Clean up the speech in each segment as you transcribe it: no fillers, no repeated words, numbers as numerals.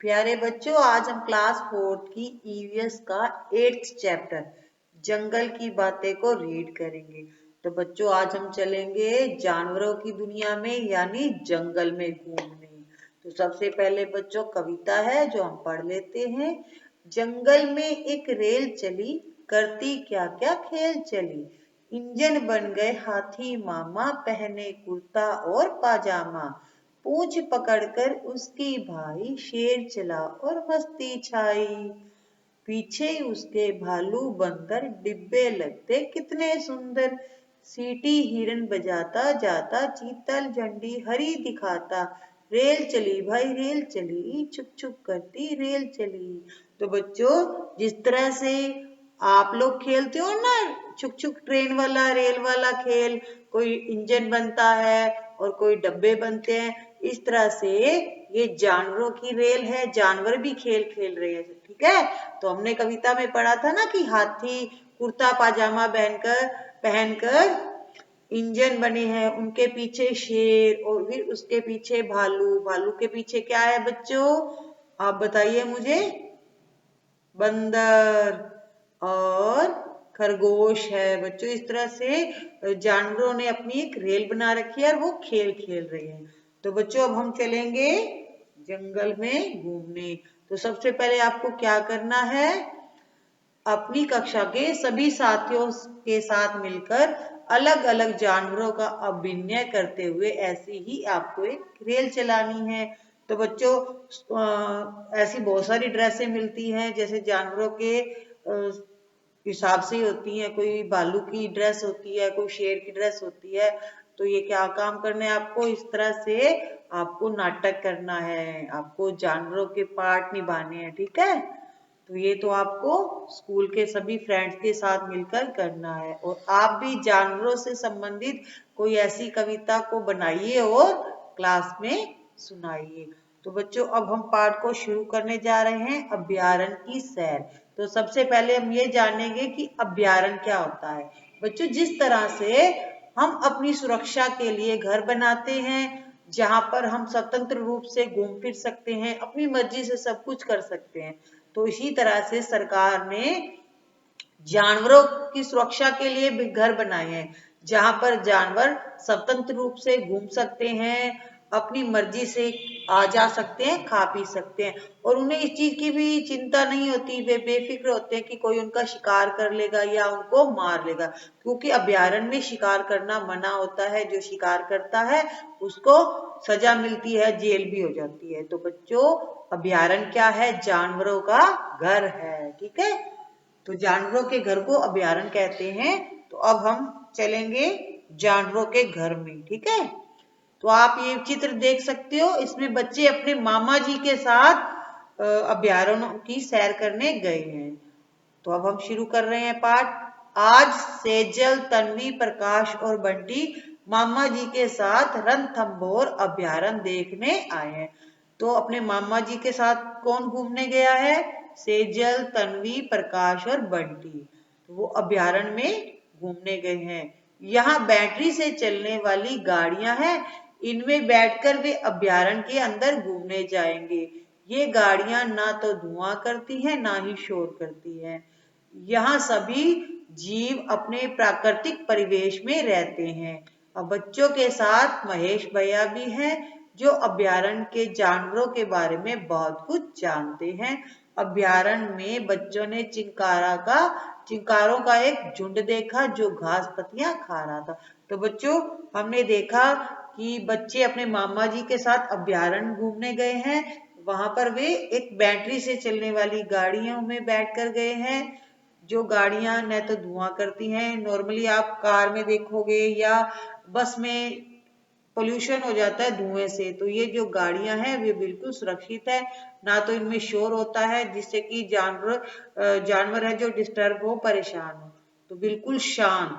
प्यारे बच्चों, आज हम क्लास 4th की ईवीएस का 8th चैप्टर जंगल की बातें को रीड करेंगे। तो बच्चों, आज हम चलेंगे जानवरों की दुनिया में यानी जंगल में घूमने। तो सबसे पहले बच्चों कविता है जो हम पढ़ लेते हैं। जंगल में एक रेल चली, करती क्या क्या खेल चली। इंजन बन गए हाथी मामा, पहने कुर्ता और पाजामा। पूंछ पकड़कर उसकी भाई, शेर चला और मस्ती छाई। पीछे उसके भालू बंदर, डिब्बे लगते कितने सुंदर। सीटी हिरन बजाता जाता, चीतल झंडी हरी दिखाता। रेल चली भाई रेल चली, छुक छुक करती रेल चली। तो बच्चों, जिस तरह से आप लोग खेलते हो ना छुक छुक ट्रेन वाला रेल वाला खेल, कोई इंजन बनता है और कोई डब्बे बनते हैं, इस तरह से ये जानवरों की रेल है। जानवर भी खेल खेल रहे हैं, ठीक है। तो हमने कविता में पढ़ा था ना कि हाथी कुर्ता पाजामा पहनकर इंजन बने हैं, उनके पीछे शेर और फिर उसके पीछे भालू। भालू के पीछे क्या है बच्चों, आप बताइए मुझे। बंदर और खरगोश है बच्चों। इस तरह से जानवरों ने अपनी एक रेल बना रखी है और वो खेल खेल रहे हैं। तो बच्चों, अब हम चलेंगे जंगल में घूमने। तो सबसे पहले आपको क्या करना है, अपनी कक्षा के सभी साथियों के साथ मिलकर अलग अलग जानवरों का अभिनय करते हुए ऐसी ही आपको एक रेल चलानी है। तो बच्चों, ऐसी बहुत सारी ड्रेसें मिलती हैं, जैसे जानवरों के हिसाब से होती हैं। कोई भालू की ड्रेस होती है, कोई शेर की ड्रेस होती है। तो ये क्या काम करना है आपको, इस तरह से आपको नाटक करना है, आपको जानवरों के पार्ट निभाने हैं, ठीक है। तो ये तो आपको स्कूल के सभी फ्रेंड्स के साथ मिलकर करना है। और आप भी जानवरों से संबंधित कोई ऐसी कविता को बनाइए और क्लास में सुनाइए। तो बच्चों, अब हम पाठ को शुरू करने जा रहे हैं, अभ्यारण्य की सैर। तो सबसे पहले हम ये जानेंगे कि अभ्यारण्य क्या होता है। बच्चों, जिस तरह से हम अपनी सुरक्षा के लिए घर बनाते हैं, जहां पर हम स्वतंत्र रूप से घूम फिर सकते हैं, अपनी मर्जी से सब कुछ कर सकते हैं, तो इसी तरह से सरकार ने जानवरों की सुरक्षा के लिए भी घर बनाए हैं, जहां पर जानवर स्वतंत्र रूप से घूम सकते हैं, अपनी मर्जी से आ जा सकते हैं, खा पी सकते हैं, और उन्हें इस चीज की भी चिंता नहीं होती। वे बेफिक्र होते हैं कि कोई उनका शिकार कर लेगा या उनको मार लेगा, क्योंकि अभ्यारण्य में शिकार करना मना होता है। जो शिकार करता है उसको सजा मिलती है, जेल भी हो जाती है। तो बच्चों, अभ्यारण्य क्या है, जानवरों का घर है, ठीक है। तो जानवरों के घर को अभ्यारण्य कहते हैं। तो अब हम चलेंगे जानवरों के घर में, ठीक है। तो आप ये चित्र देख सकते हो, इसमें बच्चे अपने मामा जी के साथ अभ्यारण्य की सैर करने गए हैं। तो अब हम शुरू कर रहे हैं पाठ। आज सेजल, तन्वी, प्रकाश और बंटी मामा जी के साथ रणथंभौर अभ्यारण्य देखने आए हैं। तो अपने मामा जी के साथ कौन घूमने गया है, सेजल, तन्वी, प्रकाश और बंटी। वो अभ्यारण्य में घूमने गए हैं। यहाँ बैटरी से चलने वाली गाड़ियां हैं, इनमें बैठकर वे अभ्यारण्य के अंदर घूमने जाएंगे। ये गाड़ियां ना तो धुआं करती हैं ना ही शोर करती हैं। यहाँ सभी जीव अपने प्राकृतिक परिवेश में रहते हैं। अब बच्चों के साथ महेश भैया भी हैं, जो अभ्यारण्य के जानवरों के बारे में बहुत कुछ जानते हैं। अभ्यारण्य में बच्चों ने चिंकारों का एक झुंड देखा जो घास पत्तियां खा रहा था। तो बच्चों, हमने देखा कि बच्चे अपने मामा जी के साथ अभ्यारण्य घूमने गए हैं। वहां पर वे एक बैटरी से चलने वाली गाड़ियों में बैठकर गए हैं, जो गाड़ियां न तो धुआं करती हैं। नॉर्मली आप कार में देखोगे या बस में पोल्यूशन हो जाता है धुएं से, तो ये जो गाड़ियां हैं वे बिल्कुल सुरक्षित है, ना तो इनमें शोर होता है जिससे कि जानवर है जो डिस्टर्ब हो, परेशान हो। तो बिल्कुल शांत,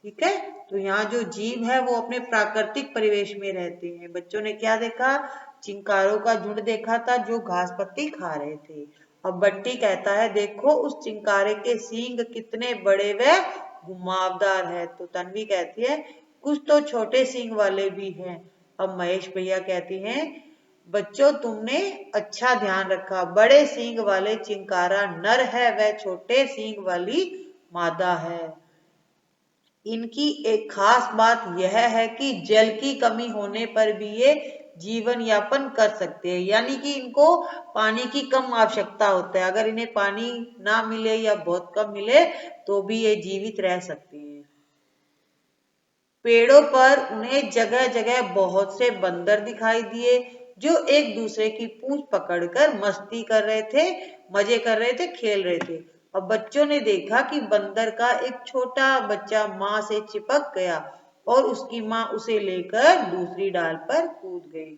ठीक है। तो यहाँ जो जीव है वो अपने प्राकृतिक परिवेश में रहते हैं। बच्चों ने क्या देखा, चिंकारों का झुंड देखा था जो घास पत्ती खा रहे थे। अब बंटी कहता है, देखो उस चिंकारे के सींग कितने बड़े व घुमावदार है। तो तन्वी कहती है, कुछ तो छोटे सींग वाले भी हैं। अब महेश भैया कहते हैं, बच्चों तुमने अच्छा ध्यान रखा, बड़े सींग वाले चिंकारा नर है, वह छोटे सींग वाली मादा है। इनकी एक खास बात यह है कि जल की कमी होने पर भी ये जीवन यापन कर सकते हैं, यानी कि इनको पानी की कम आवश्यकता होता है। अगर इन्हें पानी ना मिले या बहुत कम मिले तो भी ये जीवित रह सकते हैं। पेड़ों पर उन्हें जगह जगह बहुत से बंदर दिखाई दिए जो एक दूसरे की पूंछ पकड़कर मस्ती कर रहे थे, मजे कर रहे थे, खेल रहे थे। अब बच्चों ने देखा कि बंदर का एक छोटा बच्चा माँ से चिपक गया और उसकी माँ उसे लेकर दूसरी डाल पर कूद गई।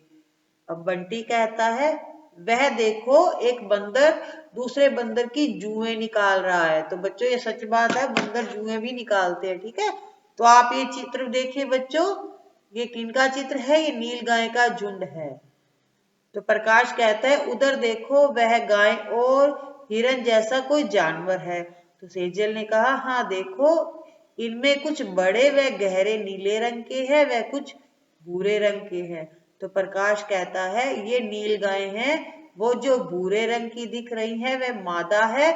अब बंटी कहता है, वह देखो एक बंदर दूसरे बंदर की जुएं निकाल रहा है। तो बच्चों ये सच बात है, बंदर जुएं भी निकालते हैं, ठीक है। तो आप ये चित्र देखिए बच्चों, ये किनका चित्र है? ये नील गाय का झुंड है। तो प्रकाश कहता है, उधर देखो वह गाय और हिरन जैसा कोई जानवर है। तो सेजल ने कहा, हाँ देखो इनमें कुछ बड़े व गहरे नीले रंग के हैं, वह कुछ भूरे रंग के हैं। तो प्रकाश कहता है, ये नील गाय हैं, वो जो भूरे रंग की दिख रही है वह मादा है,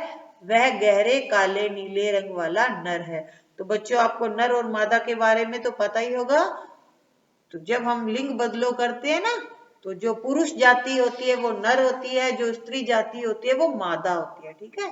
वह गहरे काले नीले रंग वाला नर है। तो बच्चों आपको नर और मादा के बारे में तो पता ही होगा। तो जब हम लिंग बदलो करते हैं ना, तो जो पुरुष जाति होती है वो नर होती है, जो स्त्री जाति होती है वो मादा होती है, ठीक है।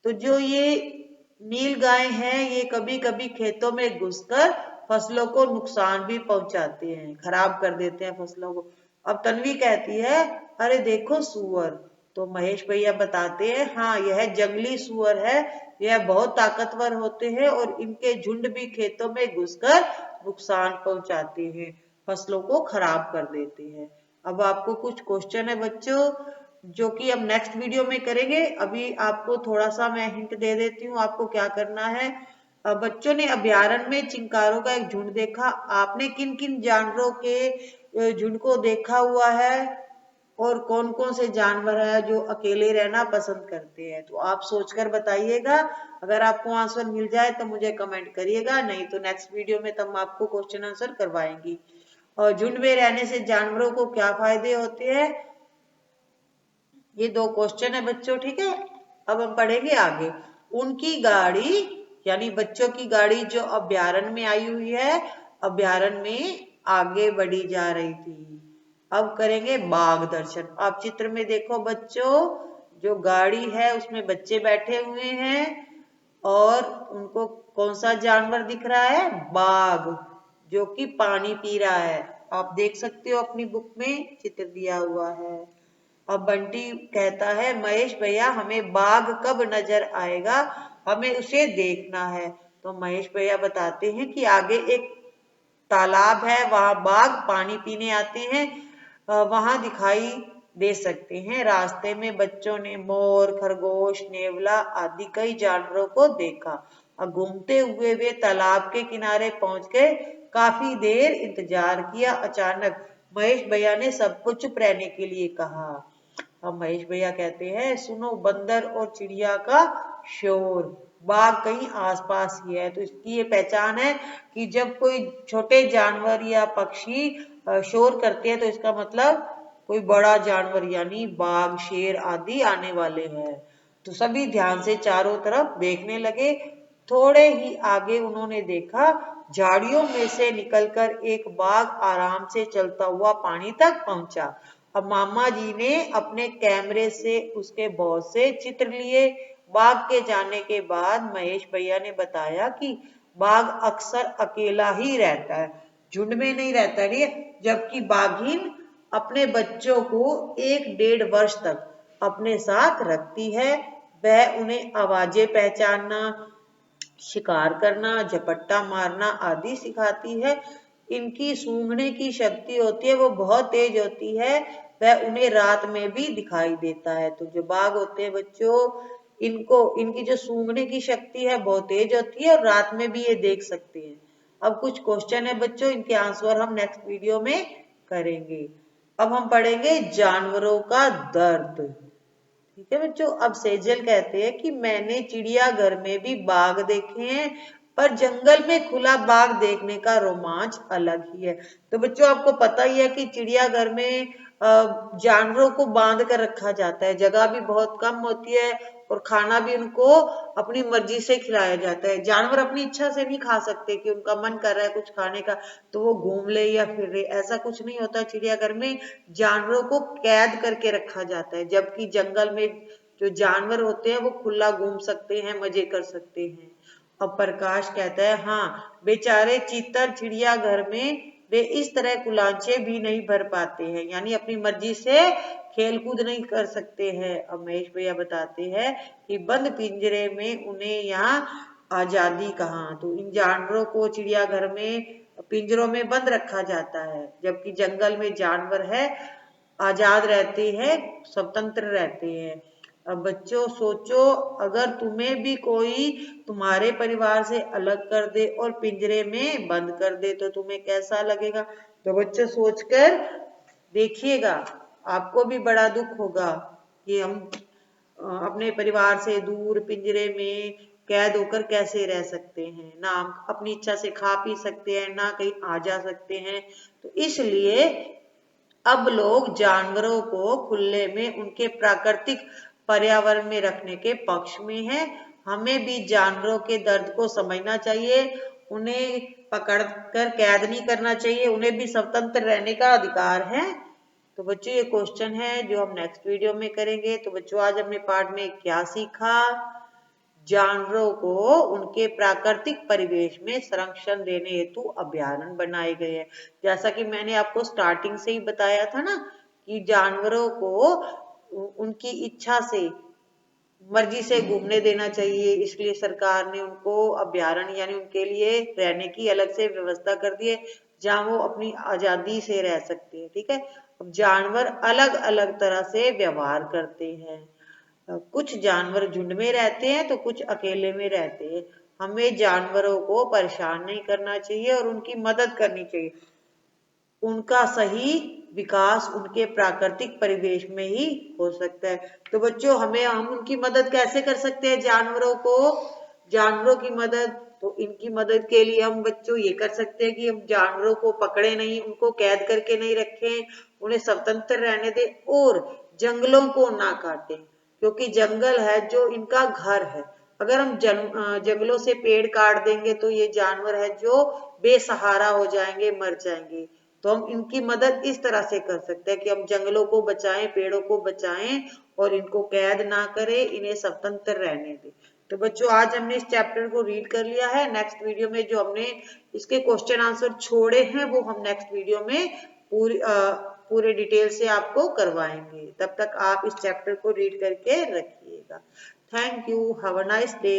तो जो ये नील गाय हैं, ये कभी कभी खेतों में घुसकर फसलों को नुकसान भी पहुंचाते हैं, खराब कर देते हैं फसलों को। अब तन्वी कहती है, अरे देखो सुअर। तो महेश भैया बताते हैं, हाँ यह जंगली सुअर है, यह बहुत ताकतवर होते हैं और इनके झुंड भी खेतों में घुसकर नुकसान पहुंचाते हैं, फसलों को खराब कर देते हैं। अब आपको कुछ क्वेश्चन है बच्चों, जो कि अब नेक्स्ट वीडियो में करेंगे। अभी आपको थोड़ा सा मैं हिंट दे देती हूँ आपको क्या करना है। बच्चों ने अभ्यारण्य में चिंकारों का एक झुंड देखा। आपने किन किन जानवरों के झुंड को देखा हुआ है और कौन कौन से जानवर है जो अकेले रहना पसंद करते हैं? तो आप सोचकर बताइएगा। अगर आपको आंसर मिल जाए तो मुझे कमेंट करिएगा, नहीं तो नेक्स्ट वीडियो में तब आपको क्वेश्चन आंसर करवाएंगी। और झुंड में रहने से जानवरों को क्या फायदे होते हैं, ये दो क्वेश्चन है बच्चों, ठीक है। अब हम पढ़ेंगे आगे। उनकी गाड़ी यानी बच्चों की गाड़ी जो अभ्यारण्य में आई हुई है, अभ्यारण्य में आगे बढ़ी जा रही थी। अब करेंगे बाघ दर्शन। आप चित्र में देखो बच्चों, जो गाड़ी है उसमें बच्चे बैठे हुए हैं और उनको कौन सा जानवर दिख रहा है? बाघ, जो कि पानी पी रहा है। आप देख सकते हो अपनी बुक में चित्र दिया हुआ है। अब बंटी कहता है, महेश भैया हमें बाघ कब नजर आएगा, हमें उसे देखना है। तो महेश भैया बताते हैं कि आगे एक तालाब है, वहां बाघ पानी पीने आते हैं, वहां दिखाई दे सकते हैं। रास्ते में बच्चों ने मोर, खरगोश, नेवला आदि कई जानवरों को देखा। और घूमते हुए वे तालाब के किनारे पहुंच गए। काफी देर इंतजार किया। अचानक महेश भैया ने सबको चुप रहने के लिए कहा। अब महेश भैया कहते हैं, सुनो बंदर और चिड़िया का शोर, बाघ कहीं आसपास ही है। तो इसकी ये पहचान है कि जब कोई छोटे जानवर या पक्षी शोर करते हैं तो इसका मतलब कोई बड़ा जानवर यानी बाघ, शेर आदि आने वाले हैं। तो सभी ध्यान से चारों तरफ देखने लगे। थोड़े ही आगे उन्होंने देखा, झाड़ियों में से निकलकर एक बाघ आराम से चलता हुआ पानी तक पहुंचा। अब मामा जी ने अपने कैमरे से उसके बहुत से चित्र लिए। बाघ के जाने के बाद महेश भैया ने बताया कि बाघ अक्सर अकेला ही रहता है, झुंड में नहीं रहता है, जबकि बाघिन अपने बच्चों को 1-1.5 वर्ष तक अपने साथ रखती है। वह उन्हें आवाजें पहचानना, शिकार करना, झपट्टा मारना आदि सिखाती है। इनकी सूंघने की शक्ति होती है वो बहुत तेज होती है, वह उन्हें रात में भी दिखाई देता है। तो जो बाघ होते हैं बच्चों, इनकी जो सूंघने की शक्ति है बहुत तेज होती है और रात में भी ये देख सकते हैं। अब कुछ क्वेश्चन है बच्चों, इनके आंसर हम नेक्स्ट वीडियो में करेंगे। अब हम पढ़ेंगे जानवरों का दर्द, ठीक है बच्चों। अब सेजल कहते हैं कि मैंने चिड़ियाघर में भी बाघ देखे हैं, पर जंगल में खुला बाग देखने का रोमांच अलग ही है। तो बच्चों आपको पता ही है कि चिड़ियाघर में जानवरों को बांध कर रखा जाता है, जगह भी बहुत कम होती है और खाना भी उनको अपनी मर्जी से खिलाया जाता है। जानवर अपनी इच्छा से नहीं खा सकते कि उनका मन कर रहा है कुछ खाने का तो वो घूम ले या फिर ले, ऐसा कुछ नहीं होता। चिड़ियाघर में जानवरों को कैद करके रखा जाता है, जबकि जंगल में जो जानवर होते हैं वो खुला घूम सकते हैं, मजे कर सकते हैं। अब प्रकाश कहता है हाँ बेचारे चीतर चिड़ियाघर में वे इस तरह कुलांचे भी नहीं भर पाते हैं, यानी अपनी मर्जी से खेल कूद नहीं कर सकते हैं। अब महेश भैया बताते हैं कि बंद पिंजरे में उन्हें यहाँ आजादी कहाँ। तो इन जानवरों को चिड़ियाघर में पिंजरों में बंद रखा जाता है, जबकि जंगल में जानवर है आजाद रहते हैं, स्वतंत्र रहते हैं। अब बच्चों सोचो अगर तुम्हें भी कोई तुम्हारे परिवार से अलग कर दे और पिंजरे में बंद कर दे तो तुम्हें कैसा लगेगा। तो बच्चों सोचकर देखिएगा, आपको भी बड़ा दुख होगा कि हम अपने परिवार से दूर पिंजरे में कैद होकर कैसे रह सकते हैं, ना हम अपनी इच्छा से खा पी सकते हैं, ना कहीं आ जा सकते हैं। तो इसलिए अब लोग जानवरों को खुले में उनके प्राकृतिक पर्यावरण में रखने के पक्ष में है। हमें भी जानवरों के दर्द को समझना चाहिए, उन्हें पकड़कर कैद नहीं करना चाहिए, उन्हें भी स्वतंत्र रहने का अधिकार है। तो बच्चों ये क्वेश्चन है जो हम नेक्स्ट वीडियो में करेंगे। तो बच्चों आज हमने पाठ में क्या सीखा, जानवरों को उनके प्राकृतिक परिवेश में संरक्षण देने हेतु अभयारण्य बनाए गए हैं। जैसा कि मैंने आपको स्टार्टिंग से ही बताया था ना कि जानवरों को उनकी इच्छा से मर्जी से घूमने देना चाहिए, इसलिए सरकार ने उनको अभयारण्य यानी उनके लिए रहने की अलग से व्यवस्था कर दी है जहां वो अपनी आजादी से रह सकते हैं। ठीक है, अब जानवर अलग अलग तरह से व्यवहार करते हैं, कुछ जानवर झुंड में रहते हैं तो कुछ अकेले में रहते हैं। हमें जानवरों को परेशान नहीं करना चाहिए और उनकी मदद करनी चाहिए। उनका सही विकास उनके प्राकृतिक परिवेश में ही हो सकता है। तो बच्चों हम उनकी मदद कैसे कर सकते हैं जानवरों की मदद। तो इनकी मदद के लिए हम बच्चों ये कर सकते हैं कि हम जानवरों को पकड़े नहीं, उनको कैद करके नहीं रखें, उन्हें स्वतंत्र रहने दें और जंगलों को ना काटें, क्योंकि जंगल है जो इनका घर है। अगर हम जंगलों से पेड़ काट देंगे तो ये जानवर है जो बेसहारा हो जाएंगे, मर जाएंगे। तो हम इनकी मदद इस तरह से कर सकते हैं कि हम जंगलों को बचाएं, पेड़ों को बचाएं और इनको कैद ना करें, इन्हें स्वतंत्र रहने दें। तो बच्चों आज हमने इस चैप्टर को रीड कर लिया है। नेक्स्ट वीडियो में जो हमने इसके क्वेश्चन आंसर छोड़े हैं वो हम नेक्स्ट वीडियो में पूरे डिटेल से आपको करवाएंगे। तब तक आप इस चैप्टर को रीड करके रखिएगा। Thank you, have a nice day.